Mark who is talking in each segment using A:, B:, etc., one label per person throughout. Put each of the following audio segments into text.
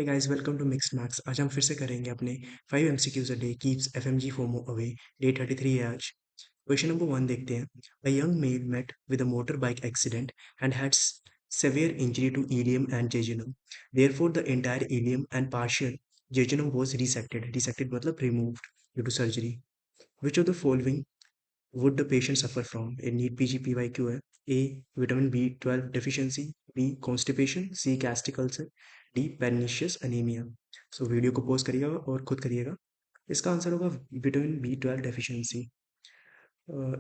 A: Hey guys, welcome to mixed maths. आज हम फिर से करेंगे अपने 5 MCQs a day keeps FMG FOMO away. Day 33 है आज। क्वेश्चन नंबर 1 देखते हैं। A young male met with a motor bike accident and had severe injury to ilium and jejunum. Therefore, the entire ilium and partial jejunum was resected. Resected मतलब removed due to surgery. Which of the following would the patient suffer from? A NEET PGPYQ है। A vitamin B12 deficiency, B constipation, C gastric ulcer, D pernicious anemia. So video को pause करिएगा और खुद करिएगा। इसका answer होगा vitamin B12 deficiency.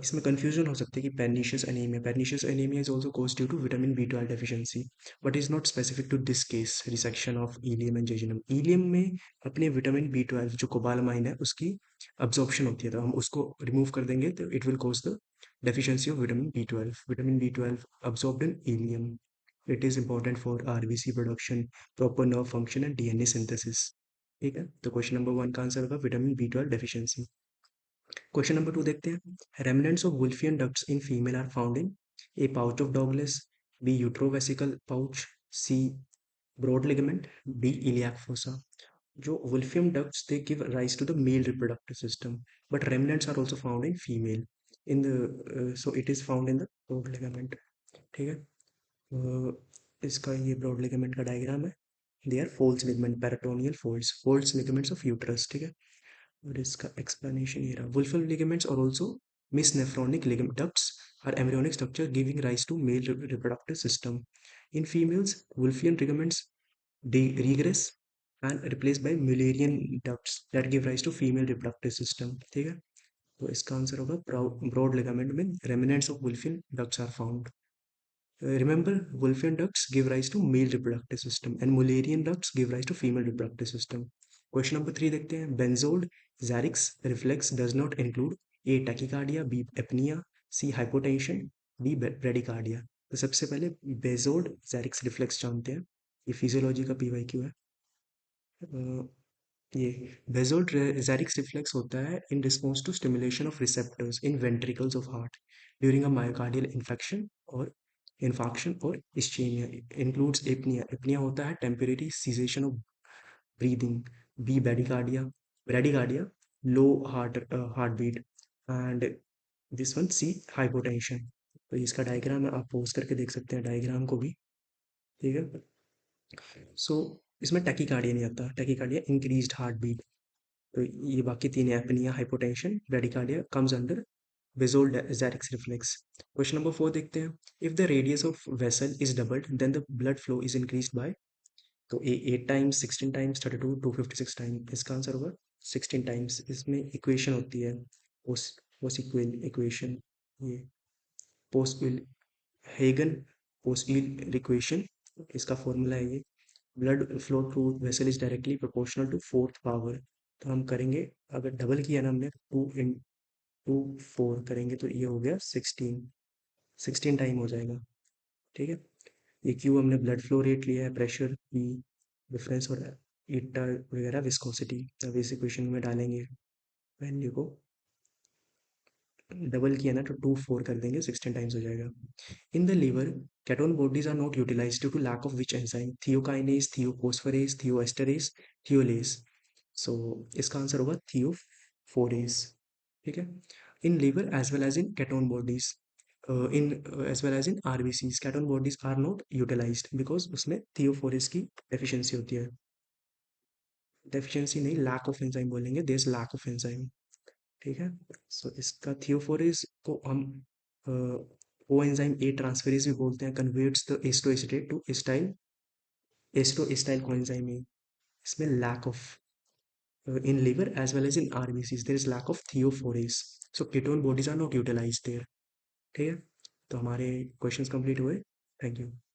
A: इसमें confusion हो सकती है कि pernicious anaemia is also cause due to vitamin B12 deficiency, but is not specific to this case resection of ileum and jejunum. Ileum में अपने विटामिन B12 जो कोबालामाइन है उसकी अब्जॉर्प्शन होती है, तो हम उसको रिमूव कर देंगे तो it will cause the deficiency of vitamin B12। Vitamin B12 absorbed in ileum. It is important for RBC production, proper nerve function and DNA synthesis. ठीक है, तो क्वेश्चन नंबर 1 का आंसर होगा vitamin B12 deficiency. Question number 2 देखते हैं। Remnants of Wolffian ducts in female are found in A pouch of Douglas, B uterovesical pouch, C broad ligament, D iliac fossa. जो Wolffian ducts they give rise to the male reproductive system, but remnants are also found in female in the so it is found in the broad ligament. ठीक है। इसका ये broad ligament का diagram है। They are folds ligament, peritoneal folds ligaments of uterus. ठीक है, और इसका एक्सप्लेनेशन ये रहा। वुल्फियम ligaments are also misnephronic ligament ducts are embryonic structure giving rise to male reproductive system. In females, Wolffian ligaments regress and replaced by Mullerian ducts that give rise to female reproductive system. ठीक है, तो इसका answer होगा broad ligament में remnants of Wolffian ducts are found. Remember, Wolffian ducts give rise to male reproductive system and Mullerian ducts give rise to female reproductive system. Question number 3 देखते हैं। Benzold Xerix reflex does not include A. tachycardia, B. apnea, C. hypotension, D. bradycardia. तो सबसे पहले बेजोल्ड Jarisch reflex जानते हैं। ये physiology का PYQ है। ये बेजोल्ड जेरिक्स रिफ्लेक्स होता है in response to stimulation of receptors in ventricles of heart during a myocardial infection और इन्फाक्शन और इस्चेमिया। Includes apnoea. एपनिया होता है temporary cessation of breathing. B bradycardia, bradycardia low heart beat and this one C hypotension. तो इसका diagram आप pose करके देख सकते हैं डायग्राम को भी। ठीक है, सो इसमें टैकीकार्डिया नहीं आता। Tachycardia increased heart beat. तो ये बाकी तीन है, apnoea, hypotension, bradycardia comes under Bezold Jarisch reflex. Question number 4 देखते हैं। If the radius of vessel is doubled then the blood flow is increased by. तो ए 8 टाइम्स, 16 टाइम्स, 32, 256 टाइम। इसका answer होगा 16 टाइम्स। इसमें इक्वेशन होती है post equation, ये post Hagen post equation. इसका फॉर्मूला है ये। Blood flow through vessel is directly proportional to fourth power. तो हम करेंगे, अगर डबल किया ना हमने, 2 × 4 करेंगे तो ये हो गया 16 टाइम हो जाएगा। ठीक है, ये क्यू हमने ब्लड फ्लो रेट लिया है, प्रेशर पी डिफरेंस और ईटा वगैरह विस्कोसिटी। अब इस इक्वेशन में डालेंगे वैल्यू को, डबल किया ना तो 2 4 कर देंगे, 16 टाइम्स हो जाएगा। In the liver ketone bodies are not utilised due to lack of which enzyme? Thiokinase, thiophosphorase, thioesterase, thiolase. So इसका आंसर होगा थियोफोरेज। ठीक है, in liver as well as in ketone bodies, in as well as in RBCs ketone bodies are not utilised because उसमें thiophorase की deficiency होती है। Deficiency नहीं, lack of enzyme बोलेंगे, there is lack of enzyme. ठीक है, सो इसका थियोफोरेज को हम ओ एंजाइम ए ट्रांसफेरेज भी बोलते हैं, converts the acetoacetate to acetyl, acetoacetyl coenzyme A. इसमें lack of in liver as well as in RBCs there is lack of theophorase, so ketone bodies are not utilized there. ठीक है, तो हमारे questions complete हुए। Thank you.